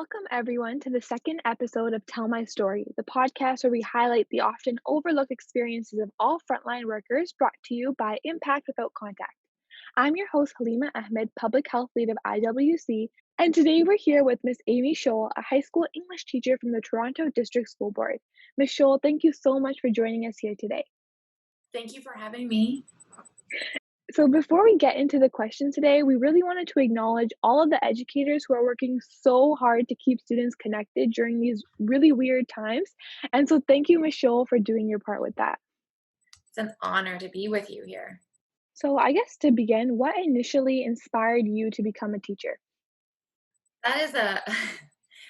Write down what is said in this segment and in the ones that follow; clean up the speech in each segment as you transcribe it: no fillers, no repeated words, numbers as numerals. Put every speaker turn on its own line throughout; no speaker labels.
Welcome, everyone, to the second episode of Tell My Story, the podcast where we highlight the often overlooked experiences of all frontline workers brought to you by Impact Without Contact. I'm your host, Halima Ahmed, Public Health Lead of IWC, and today we're here with Miss Amy Scholl, a high school English teacher from the Toronto District School Board. Miss Scholl, thank you so much for joining us here today.
Thank you for having me.
So before we get into the questions today, we really wanted to acknowledge all of the educators who are working so hard to keep students connected during these really weird times. And so thank you, Michelle, for doing your part with that.
It's an honor to be with you here.
So I guess to begin, what initially inspired you to become a teacher?
That is a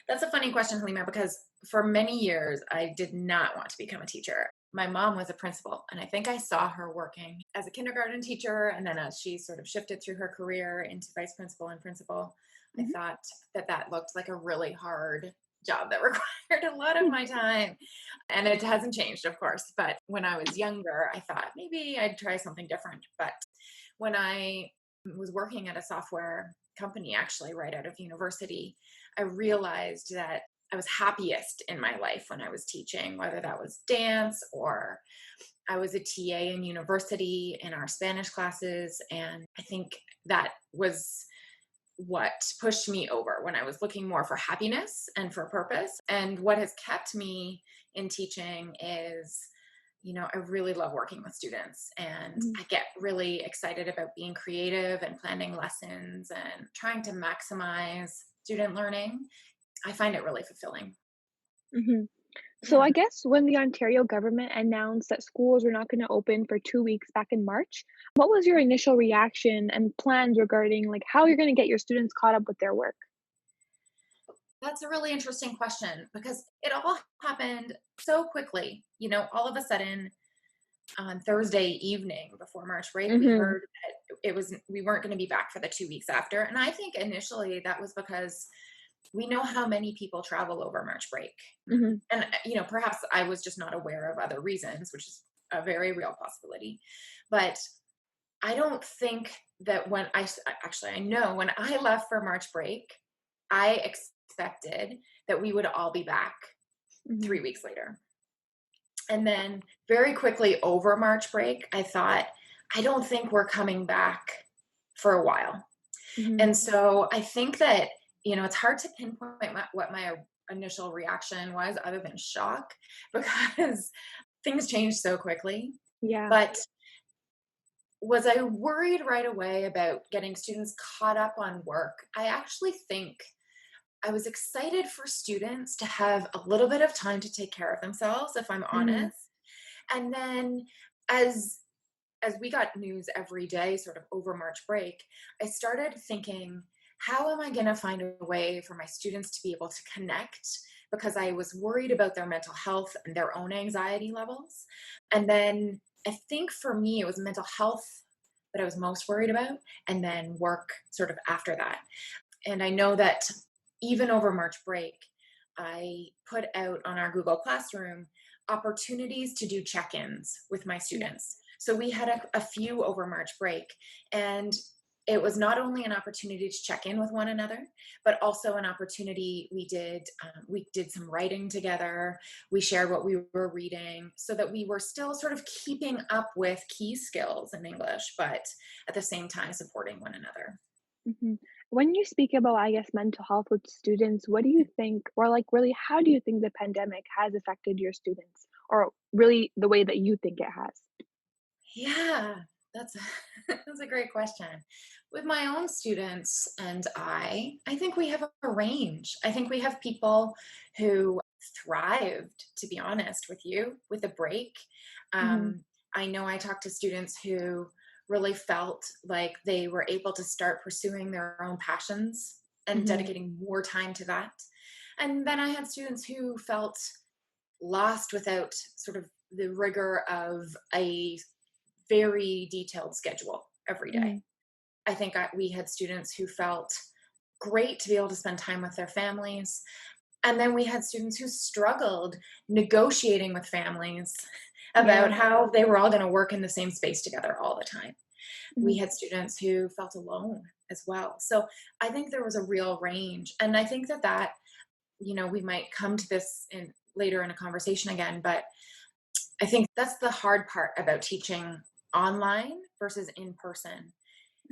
that's a funny question, Halima, because for many years I did not want to become a teacher. My mom was a principal, and I think I saw her working as a kindergarten teacher, and then as she sort of shifted through her career into vice principal and principal, I
Mhm.
thought that looked like a really hard job that required a lot of my time. And it hasn't changed, of course, but when I was younger, I thought maybe I'd try something different. But when I was working at a software company, actually, right out of university, I realized that I was happiest in my life when I was teaching, whether that was dance or I was a TA in university in our Spanish classes. And I think that was what pushed me over when I was looking more for happiness and for purpose. And what has kept me in teaching is, I really love working with students, and
Mhm.
I get really excited about being creative and planning lessons and trying to maximize student learning. I find it really fulfilling.
Mhm. So
Yeah.
I guess when the Ontario government announced that schools were not going to open for 2 weeks back in March, what was your initial reaction and plans regarding like how you're going to get your students caught up with their work?
That's a really interesting question because it all happened so quickly. All of a sudden on Thursday evening before March break, we
Mhm.
heard that we weren't going to be back for the 2 weeks after. And I think initially that was because we know how many people travel over March break.
Mhm.
And, perhaps I was just not aware of other reasons, which is a very real possibility. But I don't think that actually, I know when I left for March break, I expected that we would all be back
Mhm.
3 weeks later. And then very quickly over March break, I thought, I don't think we're coming back for a while.
Mhm.
And so I think that, it's hard to pinpoint what my initial reaction was other than shock because things changed so quickly.
Yeah.
But was I worried right away about getting students caught up on work? I actually think I was excited for students to have a little bit of time to take care of themselves, if I'm
Mhm.
honest. And then as as we got news every day sort of over March break, I started thinking, how am I going to find a way for my students to be able to connect? Because I was worried about their mental health and their own anxiety levels. And then I think for me, it was mental health that I was most worried about, and then work sort of after that. And I know that even over March break, I put out on our Google Classroom opportunities to do check ins with my
Yeah.
students. So we had a few over March break, and it was not only an opportunity to check in with one another, but also an opportunity we did some writing together. We shared what we were reading so that we were still sort of keeping up with key skills in English, but at the same time supporting one another.
Mhm. When you speak about, I guess, mental health with students, what do you think, or like really, how do you think the pandemic has affected your students, or really the way that you think it has?
Yeah, that's that's a great question. With my own students and I think we have a range. I think we have people who thrived, to be honest with you, with a break.
Mhm.
I know I talked to students who really felt like they were able to start pursuing their own passions and
Mhm.
dedicating more time to that. And then I had students who felt lost without sort of the rigor of a very detailed schedule every day.
Mhm.
I think we had students who felt great to be able to spend time with their families. And then we had students who struggled negotiating with families about
Yeah.
how they were all going to work in the same space together all the time. We
Mhm.
had students who felt alone as well. So I think there was a real range. And I think that we might come to this in later in a conversation again, but I think that's the hard part about teaching online versus in person.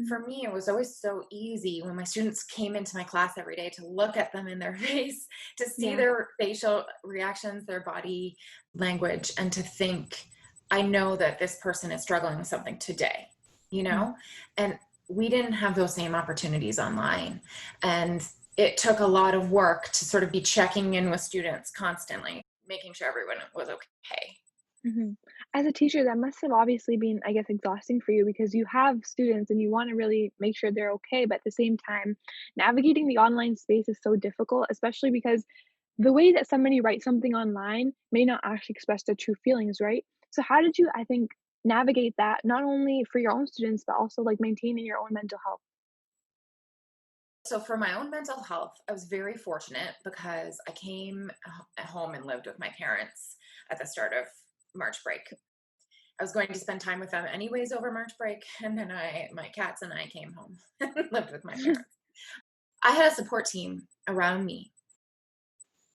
Mhm.
For me, it was always so easy when my students came into my class every day to look at them in their face, to see
Yeah.
their facial reactions, their body language, and to think, I know that this person is struggling with something today, you
Mhm.
know? And we didn't have those same opportunities online. And it took a lot of work to sort of be checking in with students constantly, making sure everyone was okay.
Mhm. As a teacher, that must have obviously been, I guess, exhausting for you because you have students and you wanna really make sure they're okay, but at the same time, navigating the online space is so difficult, especially because the way that somebody writes something online may not actually express their true feelings, right? So how did you, I think, navigate that not only for your own students, but also, like, maintaining your own mental health?
So for my own mental health, I was very fortunate because I came at home and lived with my parents at the start of March break. I was going to spend time with them anyways over March break, and then my cats and I came home and lived with my parents. I had a support team around me,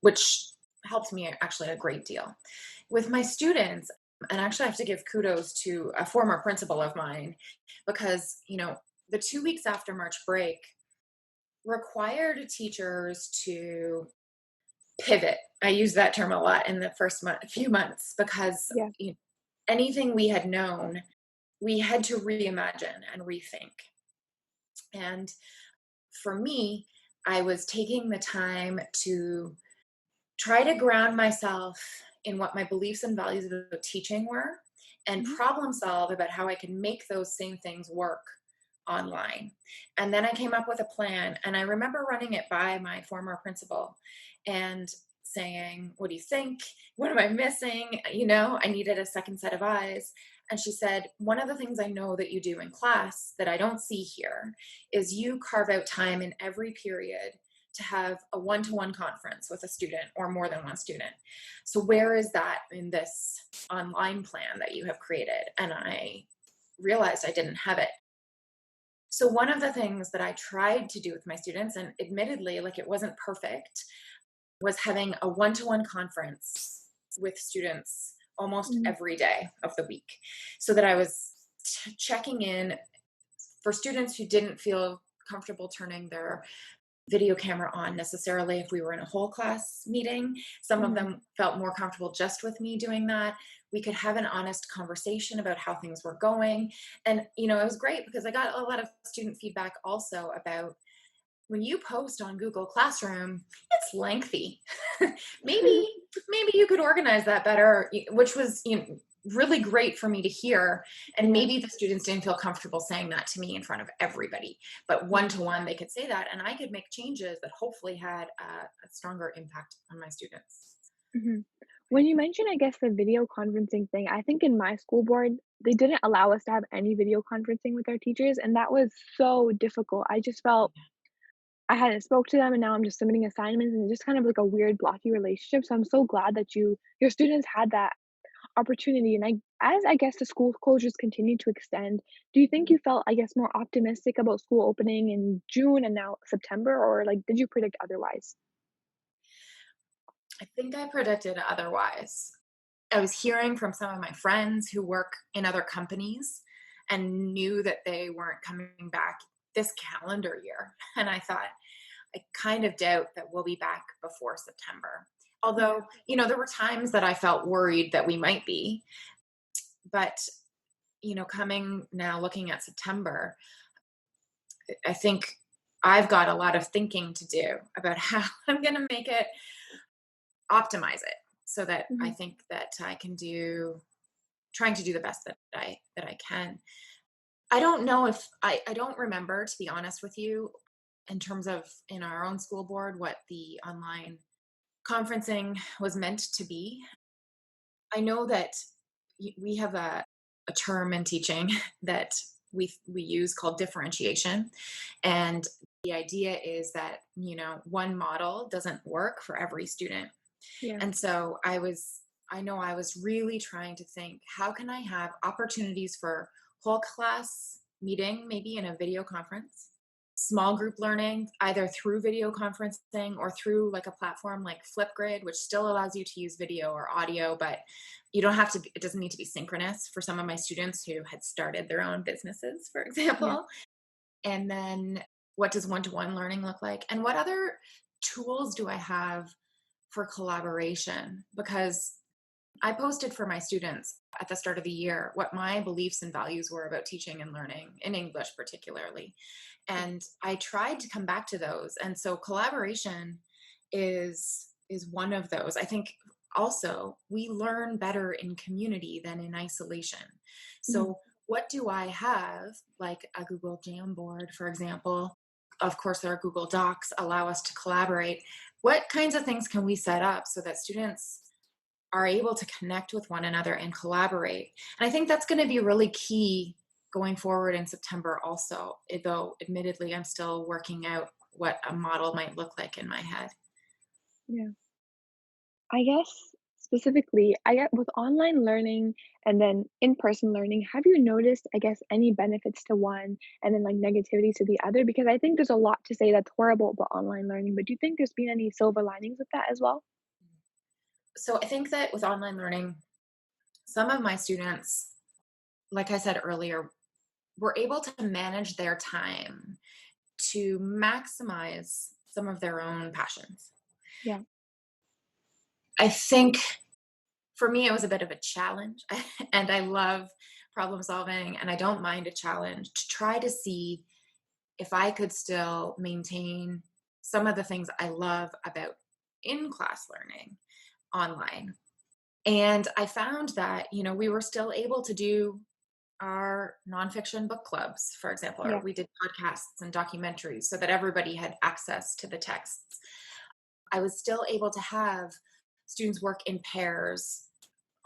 which helped me actually a great deal. With my students, and actually I have to give kudos to a former principal of mine because, the 2 weeks after March break required teachers to pivot. I use that term a lot in the first few months because
Yeah.
anything we had known, we had to reimagine and rethink. And for me, I was taking the time to try to ground myself in what my beliefs and values about teaching were and
Mhm.
problem solve about how I can make those same things work online. And then I came up with a plan, and I remember running it by my former principal and saying, "What do you think? What am I missing? I needed a second set of eyes." And she said, "One of the things I know that you do in class that I don't see here is you carve out time in every period to have a one-to-one conference with a student or more than one student. So where is that in this online plan that you have created?" And I realized I didn't have it. So one of the things that I tried to do with my students, and admittedly, like it wasn't perfect, was having a one-to-one conference with students almost
Mhm.
every day of the week so that I was checking in for students who didn't feel comfortable turning their video camera on necessarily if we were in a whole class meeting. Some of
Mhm.
them felt more comfortable just with me doing that. We could have an honest conversation about how things were going. And, it was great because I got a lot of student feedback also about when you post on Google Classroom, it's lengthy. maybe maybe you could organize that better, which was really great for me to hear. And
Yeah.
maybe the students didn't feel comfortable saying that to me in front of everybody, but one
Yeah.
to one they could say that, and I could make changes that hopefully had a stronger impact on my students.
Mhm. When you mentioned, I guess, the video conferencing thing, I think in my school board, they didn't allow us to have any video conferencing with our teachers, and that was so difficult. I just felt I hadn't spoke to them, and now I'm just submitting assignments, and it's just kind of like a weird blocky relationship. So I'm so glad that your students had that opportunity. And as I guess the school closures continue to extend, do you think you felt, I guess, more optimistic about school opening in June and now September, or like did you predict otherwise?
I think I predicted otherwise. I was hearing from some of my friends who work in other companies and knew that they weren't coming back this calendar year. And I thought, I kind of doubt that we'll be back before September.
Yeah.
Although, there were times that I felt worried that we might be. But, coming now looking at September, I think I've got a lot of thinking to do about how I'm going to make it optimize it so that I
Mhm.
think that I can do trying to do the best that I can. I don't know if I don't remember, to be honest with you, in terms of in our own school board what the online conferencing was meant to be. I know that we have a term in teaching that we use called differentiation, and the idea is that one model doesn't work for every student.
Yeah.
And so I know I was really trying to think, how can I have opportunities for whole class meeting, maybe in a video conference? small group learning, either through video conferencing or through like a platform like Flipgrid, which still allows you to use video or audio, but you don't have to, it doesn't need to be synchronous for some of my students who had started their own businesses, for
Yeah.
example. And then what does one-to-one learning look like? And what other tools do I have for collaboration? Because I posted for my students at the start of the year what my beliefs and values were about teaching and learning in English, particularly. And I tried to come back to those. And so collaboration is one of those. I think also we learn better in community than in isolation.
Mhm.
So what do I have, like a Google Jamboard, for example? Of course, there are Google Docs allow us to collaborate. What kinds of things can we set up so that students are able to connect with one another and collaborate? And I think that's going to be really key going forward in September also, though admittedly I'm still working out what a model might look like in my head.
Yeah. I guess specifically, I get with online learning and then in-person learning, have you noticed, I guess, any benefits to one and then like negativity to the other? Because I think there's a lot to say that's horrible about online learning, but do you think there's been any silver linings with that as well?
So I think that with online learning, some of my students, like I said earlier, were able to manage their time to maximize some of their own passions.
Yeah.
I think for me, it was a bit of a challenge, and I love problem solving, and I don't mind a challenge to try to see if I could still maintain some of the things I love about in class learning online. And I found that, we were still able to do our nonfiction book clubs, for example, or
Yeah.
we did podcasts and documentaries so that everybody had access to the texts. I was still able to have students work in pairs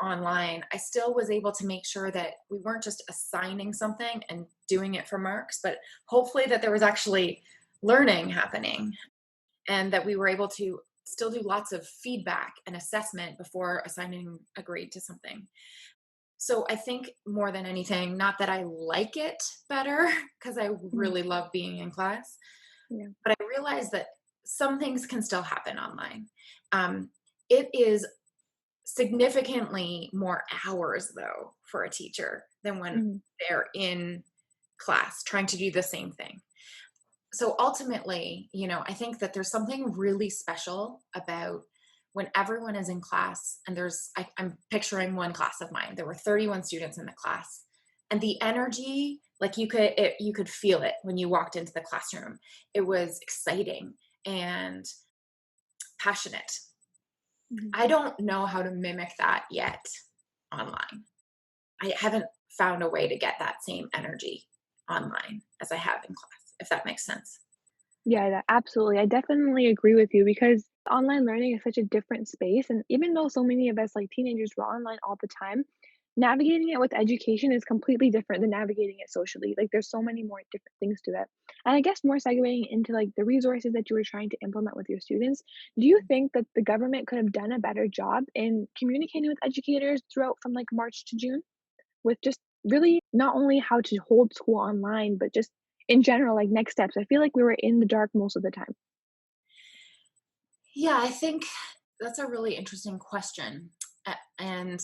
online. I still was able to make sure that we weren't just assigning something and doing it for marks, but hopefully that there was actually learning happening and that we were able to still do lots of feedback and assessment before assigning a grade to something. So I think more than anything, not that I like it better, because I
Mhm.
really love being in class,
Yeah.
but I realize that some things can still happen online. Um, it is significantly more hours, though, for a teacher than when
Mhm.
they're in class trying to do the same thing. So ultimately, I think that there's something really special about when everyone is in class and I'm picturing one class of mine. There were 31 students in the class, and the energy, like you could feel it when you walked into the classroom. It was exciting and passionate.
Mhm.
I don't know how to mimic that yet online. I haven't found a way to get that same energy online as I have in class, if that makes sense.
Yeah, absolutely. I definitely agree with you because online learning is such a different space. And even though so many of us, like teenagers, were online all the time, navigating it with education is completely different than navigating it socially. Like, there's so many more different things to it. And I guess more segueing into like the resources that you were trying to implement with your students, do you think that the government could have done a better job in communicating with educators throughout from like March to June? With just really not only how to hold school online, but just in general, like next steps. I feel like we were in the dark most of the time.
Yeah, I think that's a really interesting question. And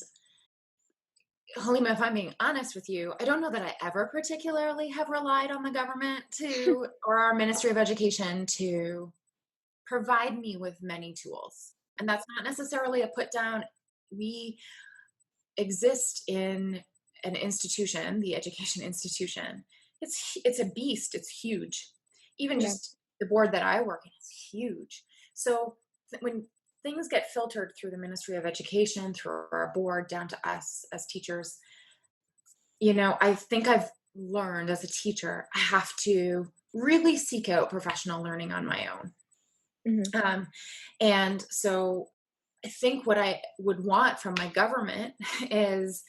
Halima, if I'm being honest with you, I don't know that I ever particularly have relied on the government or our Ministry of Education to provide me with many tools. And that's not necessarily a put down. We exist in an institution, the education institution. It's a beast. It's huge. Even
Yeah.
just the board that I work in is huge. So when things get filtered through the Ministry of Education, through our board, down to us as teachers, I think I've learned as a teacher, I have to really seek out professional learning on my own.
Mhm.
Um, and so I think what I would want from my government is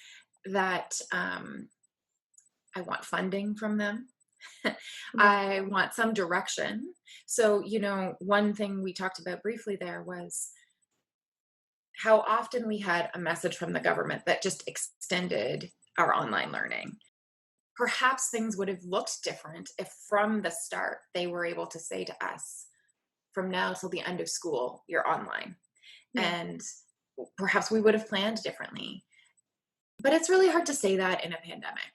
that I want funding from them.
Yeah.
I want some direction. So, one thing we talked about briefly there was how often we had a message from the government that just extended our online learning. perhaps things would have looked different if from the start they were able to say to us, from now till the end of school, you're online.
Yeah.
And perhaps we would have planned differently. But it's really hard to say that in a pandemic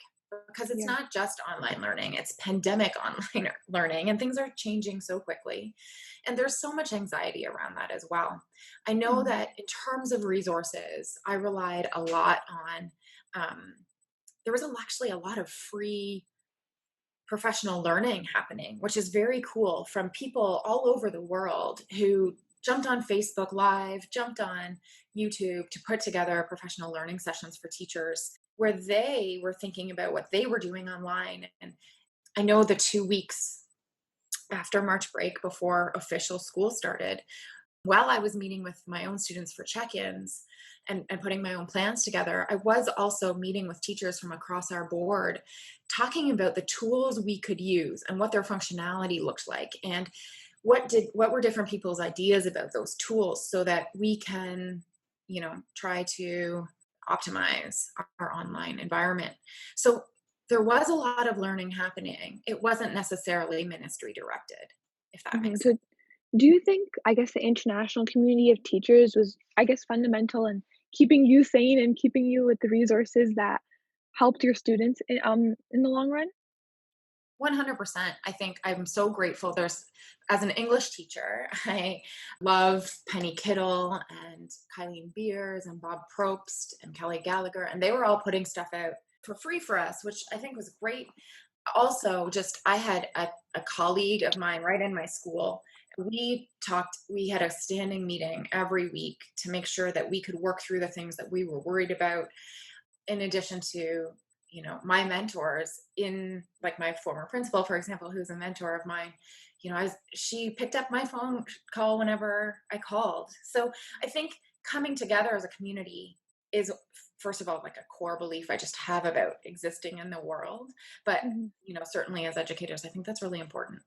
because it's
Yeah.
not just online learning, it's pandemic online learning, and things are changing so quickly. And there's so much anxiety around that as well. I know
Mhm.
that in terms of resources, I relied a lot on, um, there was actually a lot of free professional learning happening, which is very cool from people all over the world who jumped on Facebook Live, jumped on YouTube to put together professional learning sessions for teachers where they were thinking about what they were doing online. And I know the 2 weeks after March break before official school started, while I was meeting with my own students for check-ins and putting my own plans together, I was also meeting with teachers from across our board, talking about the tools we could use and what their functionality looked like, and what were different people's ideas about those tools so that we can, try to optimize our online environment. So there was a lot of learning happening. It wasn't necessarily ministry directed, if that
Mhm.
makes
So
sense.
do you think, I guess, the international community of teachers was, I guess, fundamental in keeping you sane and keeping you with the resources that helped your students in the long run?
100%. I think I'm so grateful. As an English teacher, I love Penny Kittle and Kylene Beers and Bob Probst and Kelly Gallagher, and they were all putting stuff out for free for us, which I think was great. Also, just I had a colleague of mine right in my school. We had a standing meeting every week to make sure that we could work through the things that we were worried about, in addition to my mentors, in like my former principal, for example, who's a mentor of mine. She picked up my phone call whenever I called. So I think coming together as a community is, first of all, like a core belief I just have about existing in the world. But
Mhm.
certainly as educators, I think that's really important.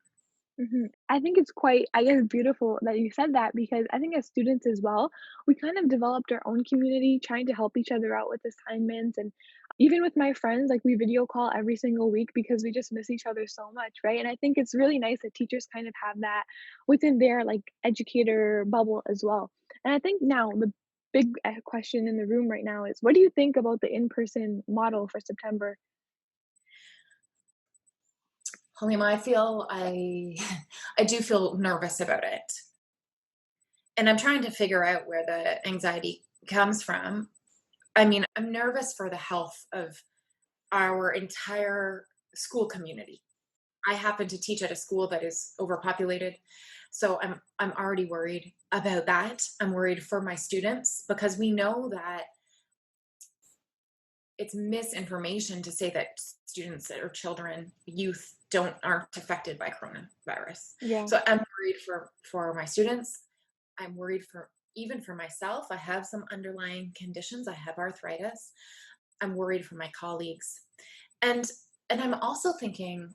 Mhm. I think it's quite, I guess, beautiful that you said that because I think as students as well, we kind of developed our own community trying to help each other out with assignments. And even with my friends, like we video call every single week because we just miss each other so much, right? And I think it's really nice that teachers kind of have that within their like educator bubble as well. And I think now the big question in the room right now is what do you think about the in-person model for September?
Halima, I do feel nervous about it. And I'm trying to figure out where the anxiety comes from. I mean, I'm nervous for the health of our entire school community. I happen to teach at a school that is overpopulated, so I'm already worried about that. I'm worried for my students because we know that it's misinformation to say that students or children, youth aren't affected by coronavirus.
Yeah.
So I'm worried for my students. I'm worried for even for myself. I have some underlying conditions. I have arthritis. I'm worried for my colleagues. And I'm also thinking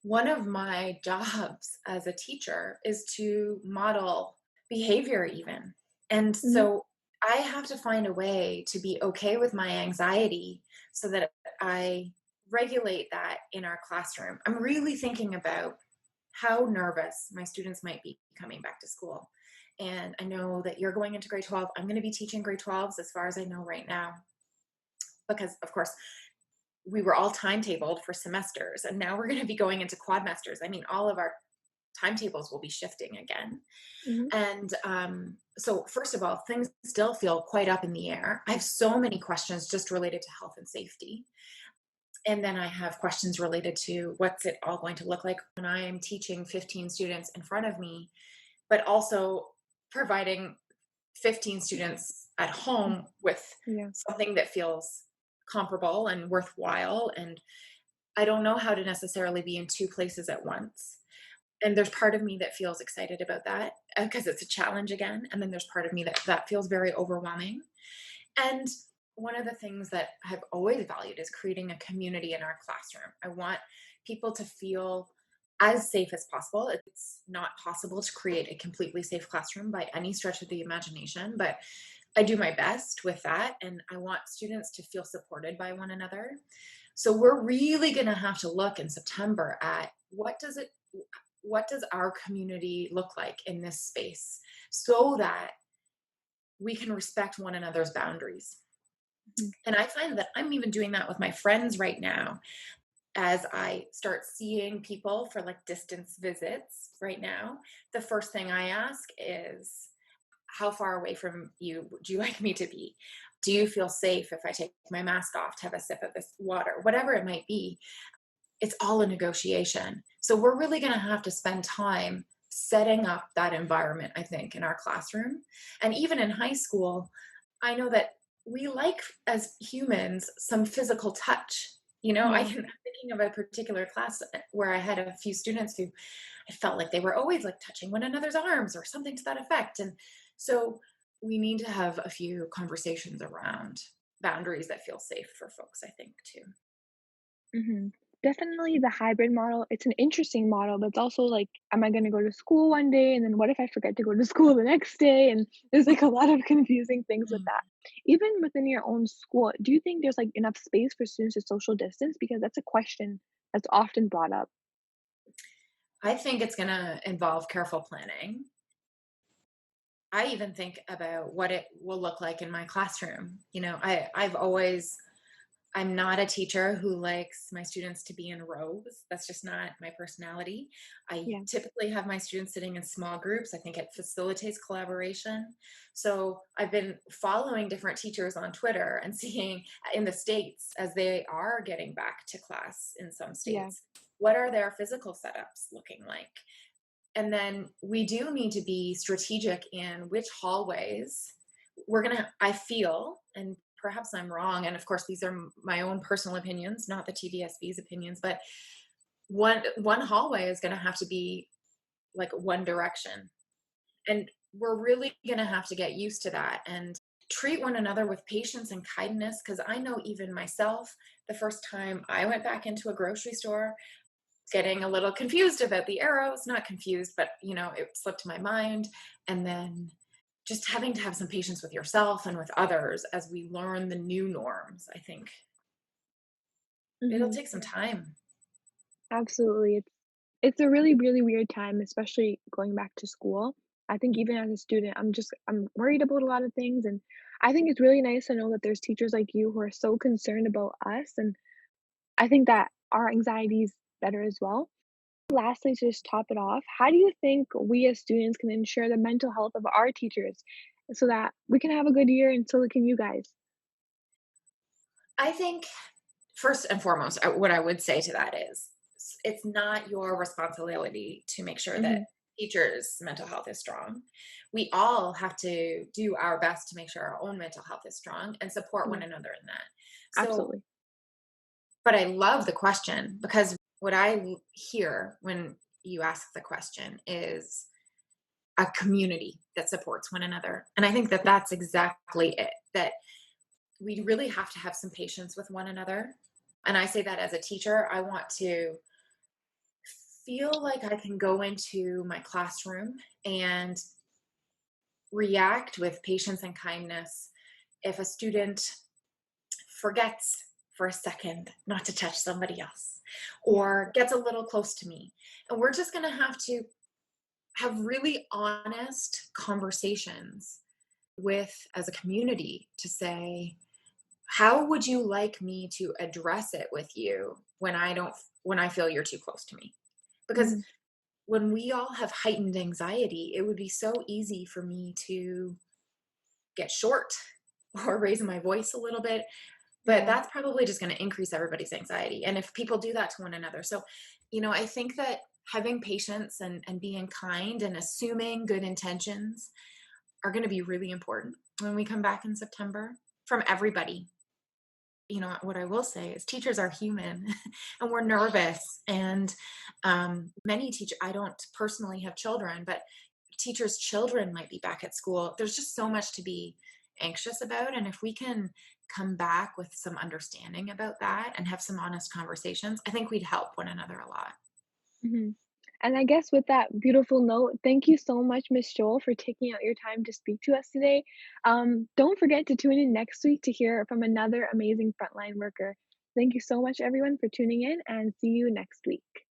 one of my jobs as a teacher is to model behavior even. And
Mhm.
so I have to find a way to be okay with my anxiety so that I regulate that in our classroom. I'm really thinking about how nervous my students might be coming back to school. And I know that you're going into grade 12. I'm going to be teaching grade 12s as far as I know right now, because, of course, we were all timetabled for semesters, and now we're going to be going into quadmesters. I mean, all of our timetables will be shifting again.
Mhm.
And so, first of all, things still feel quite up in the air. I have so many questions just related to health and safety. And then I have questions related to what's it all going to look like when I am teaching 15 students in front of me, but also providing 15 students at home with
Yeah.
something that feels comparable and worthwhile. And I don't know how to necessarily be in two places at once. And there's part of me that feels excited about that because it's a challenge again. And then there's part of me that feels very overwhelming. And one of the things that I've always valued is creating a community in our classroom. I want people to feel as safe as possible. It's not possible to create a completely safe classroom by any stretch of the imagination, but I do my best with that, and I want students to feel supported by one another. So we're really going to have to look in September at what does our community look like in this space so that we can respect one another's boundaries.
Mhm.
And I find that I'm even doing that with my friends right now as I start seeing people for like distance visits right now. The first thing I ask is, how far away from you would you like me to be? Do you feel safe if I take my mask off to have a sip of this water? Whatever it might be, it's all a negotiation. So we're really going to have to spend time setting up that environment, I think, in our classroom. And even in high school, I know that we like, as humans, some physical touch.
Yeah.
I'm thinking of a particular class where I had a few students who I felt like they were always like touching one another's arms or something to that effect. And so we need to have a few conversations around boundaries that feel safe for folks, I think, too.
Mhm. Definitely the hybrid model, it's an interesting model, but it's also like, am I gonna go to school one day, and then what if I forget to go to school the next day? And there's, like, a lot of confusing things with
Mm.
that. Even within your own school, do you think there's, like, enough space for students to social distance? Because that's a question that's often brought up.
I think it's going to involve careful planning. I even think about what it will look like in my classroom. I'm not a teacher who likes my students to be in rows. That's just not my personality. I
Yeah,
typically have my students sitting in small groups. I think it facilitates collaboration. So I've been following different teachers on Twitter and seeing in the States, as they are getting back to class in some
yeah.
states, what are their physical setups looking like? And then we do need to be strategic in which hallways I feel, and perhaps I'm wrong. And of course, these are my own personal opinions, not the TDSB's opinions, but one hallway is going to have to be like one direction. And we're really going to have to get used to that and treat one another with patience and kindness. Because I know even myself, the first time I went back into a grocery store, getting a little confused about the arrows, not confused, but it slipped my mind. And then just having to have some patience with yourself and with others as we learn the new norms, I think it'll
Mhm.
take some time.
Absolutely. It's a really, really weird time, especially going back to school. I think even as a student, I'm worried about a lot of things, and I think it's really nice to know that there's teachers like you who are so concerned about us, and I think that our anxiety is better as well. Lastly, to just top it off, how do you think we as students can ensure the mental health of our teachers so that we can have a good year and so can you guys?
I think first and foremost, what I would say to that is it's not your responsibility to make sure that
Mhm.
teachers' mental health is strong. We all have to do our best to make sure our own mental health is strong and support one
Yeah,
another in that. So,
absolutely.
but I love the question because what I hear when you ask the question is a community that supports one another. And I think that that's exactly it, that we really have to have some patience with one another. And I say that as a teacher, I want to feel like I can go into my classroom and react with patience and kindness if a student forgets for a second not to touch somebody else
Yeah.
or gets a little close to me. And we're just going to have really honest conversations with as a community to say, how would you like me to address it with you when I feel you're too close to me? Because
Mhm.
when we all have heightened anxiety, it would be so easy for me to get short or raise my voice a little bit, but
Yeah.
that's probably just going to increase everybody's anxiety. And if people do that to one another, so I think that having patience and being kind and assuming good intentions are going to be really important when we come back in September from everybody. What I will say is teachers are human and we're nervous. And many teachers, I don't personally have children, but teachers' children might be back at school. There's just so much to be anxious about. And if we can come back with some understanding about that and have some honest conversations, I think we'd help one another a lot.
Mhm. And I guess with that beautiful note, thank you so much, Miss Scholl, for taking out your time to speak to us today. Don't forget to tune in next week to hear from another amazing frontline worker. Thank you so much, everyone, for tuning in, and see you next week.